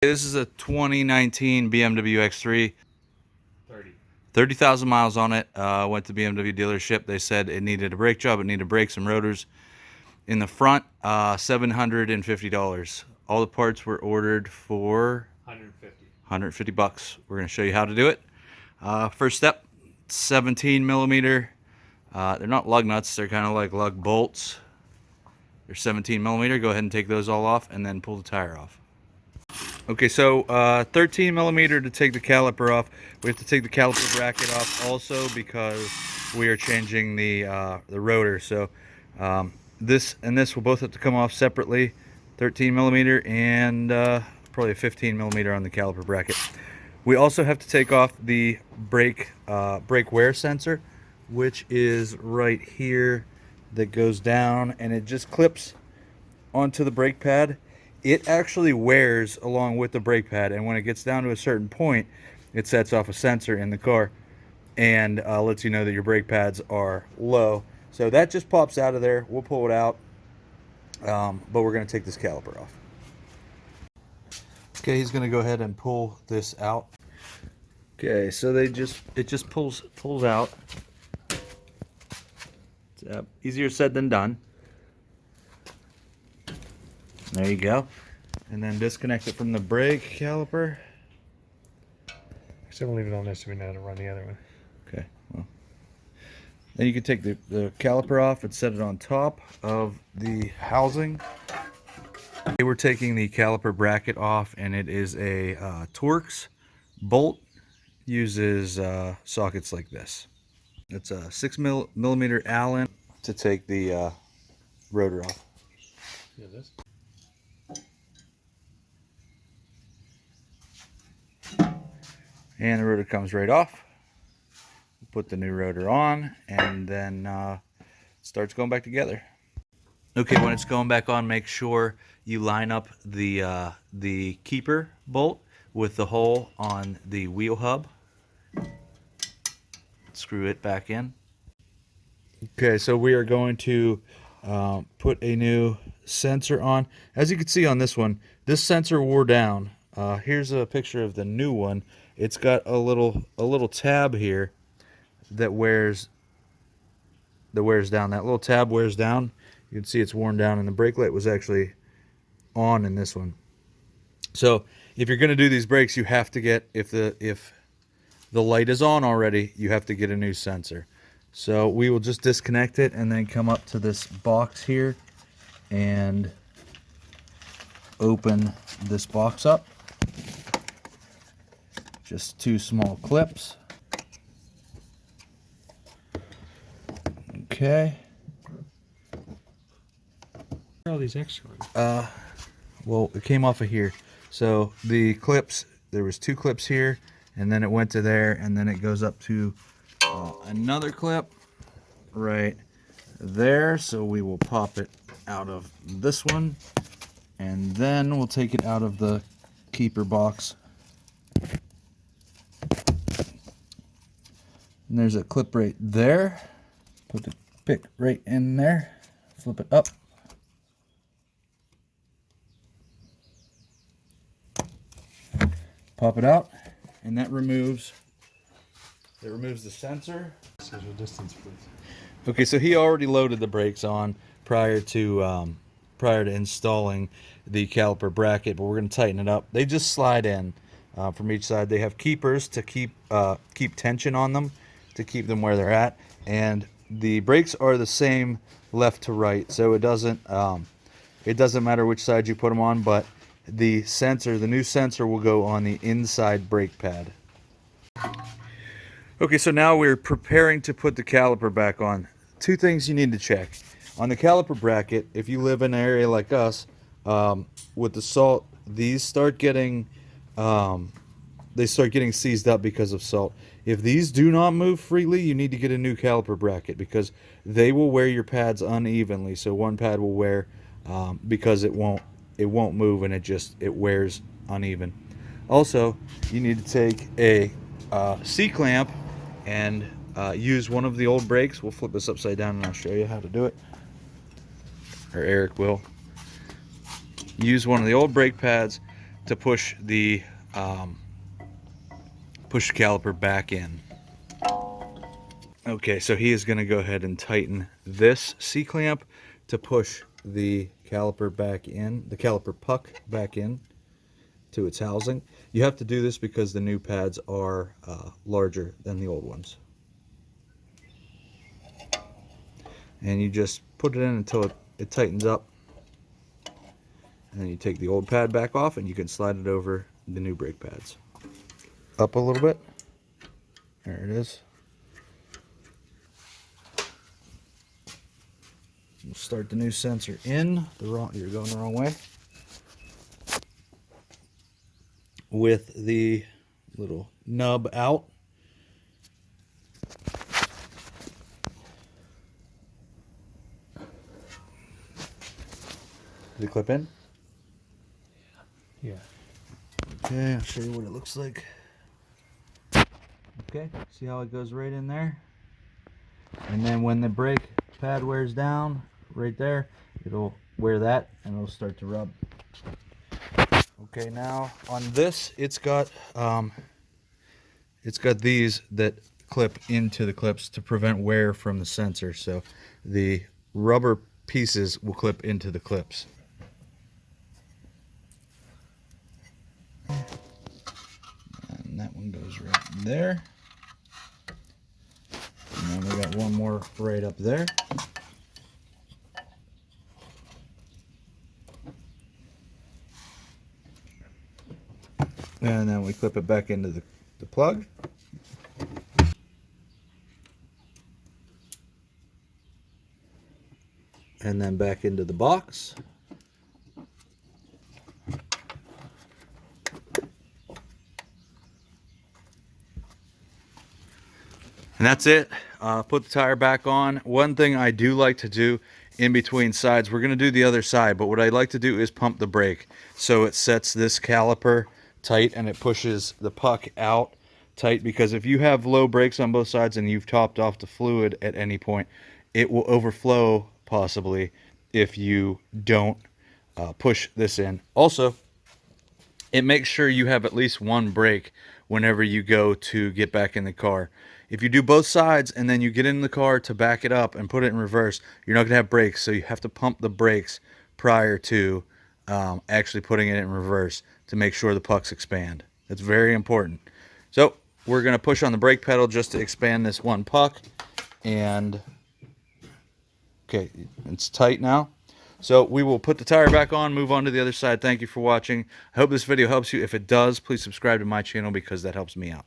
This is a 2019 BMW X3. 30,000 miles on it. Went to BMW dealership. They said it needed a brake job. It needed brakes and rotors. In the front, $750. All the parts were ordered for 150 bucks. We're going to show you how to do it. First step, 17 millimeter. They're not lug nuts. They're kind of like lug bolts. They're 17 millimeter. Go ahead and take those all off and then pull the tire off. Okay, so 13 millimeter to take the caliper off. We have to take the caliper bracket off also because we are changing the rotor. So this and this will both have to come off separately. 13 millimeter and probably a 15 millimeter on the caliper bracket. We also have to take off the brake wear sensor, which is right here, that goes down and it just clips onto the brake pad. It actually wears along with the brake pad, and when it gets down to a certain point, it sets off a sensor in the car and lets you know that your brake pads are low. So that just pops out of there. We'll pull it out, but we're going to take this caliper off. Okay, he's going to go ahead and pull this out. Okay, so it just pulls out. It's easier said than done. There you go. And then disconnect it from the brake caliper. Actually, I'm gonna leave it on there so we know how to run the other one. Okay, well. Then you can take the caliper off and set it on top of the housing. Okay, we're taking the caliper bracket off, and it is a Torx bolt. Uses sockets like this. It's a 6 millimeter Allen to take the rotor off. Yeah, this. And the rotor comes right off. Put the new rotor on, and then it starts going back together. Okay, when it's going back on, make sure you line up the keeper bolt with the hole on the wheel hub. Screw it back in. Okay, so we are going to put a new sensor on. As you can see on this one, this sensor wore down. Here's a picture of the new one. It's got a little tab here that wears down. That little tab wears down. You can see it's worn down, and the brake light was actually on in this one. So if you're going to do these brakes, you have to get, if the light is on already, you have to get a new sensor. So we will just disconnect it and then come up to this box here and open this box up. Just two small clips. Okay. Where are all these extra ones? Well, it came off of here. So the clips, there was two clips here, and then it went to there, and then it goes up to another clip right there. So we will pop it out of this one, and then we'll take it out of the keeper box. And there's a clip right there. Put the pick right in there. Flip it up. Pop it out, and that removes the sensor. Social distance, please. Okay, so he already loaded the brakes on prior to installing the caliper bracket, but we're going to tighten it up. They just slide in from each side. They have keepers to keep tension on them, to keep them where they're at, and the brakes are the same left to right, so it doesn't matter which side you put them on, but the new sensor will go on the inside brake pad. Okay, so now we're preparing to put the caliper back on. Two things you need to check. On the caliper bracket, if you live in an area like us, with the salt, these start getting seized up because of salt. If these do not move freely, you need to get a new caliper bracket because they will wear your pads unevenly. So one pad will wear because it won't move, and it wears uneven. Also, you need to take a C-clamp and use one of the old brakes. We'll flip this upside down and I'll show you how to do it. Or Eric will. Use one of the old brake pads to push the caliper back in. Okay, so he is going to go ahead and tighten this C-clamp to push the caliper back in, the caliper puck back in to its housing. You have to do this because the new pads are larger than the old ones. And you just put it in until it tightens up. And then you take the old pad back off and you can slide it over the new brake pads. Up a little bit. There it is. We'll start the new sensor in. You're going the wrong way. With the little nub out. Did it clip in? Yeah. Okay, I'll show you what it looks like. Okay, see how it goes right in there? And then when the brake pad wears down, right there, it'll wear that and it'll start to rub. Okay, now on this, it's got these that clip into the clips to prevent wear from the sensor. So the rubber pieces will clip into the clips. And that one goes right there. And then we got one more right up there. And then we clip it back into the plug. And then back into the box. And that's it. Put the tire back on. One thing I do like to do in between sides, we're going to do the other side, but what I like to do is pump the brake so it sets this caliper tight and it pushes the puck out tight, because if you have low brakes on both sides and you've topped off the fluid at any point, it will overflow possibly if you don't push this in. Also, it makes sure you have at least one brake whenever you go to get back in the car. If you do both sides and then you get in the car to back it up and put it in reverse, you're not going to have brakes, so you have to pump the brakes prior to actually putting it in reverse to make sure the pucks expand. That's very important. So we're going to push on the brake pedal just to expand this one puck. And okay, it's tight now. So we will put the tire back on, move on to the other side. Thank you for watching. I hope this video helps you. If it does, please subscribe to my channel because that helps me out.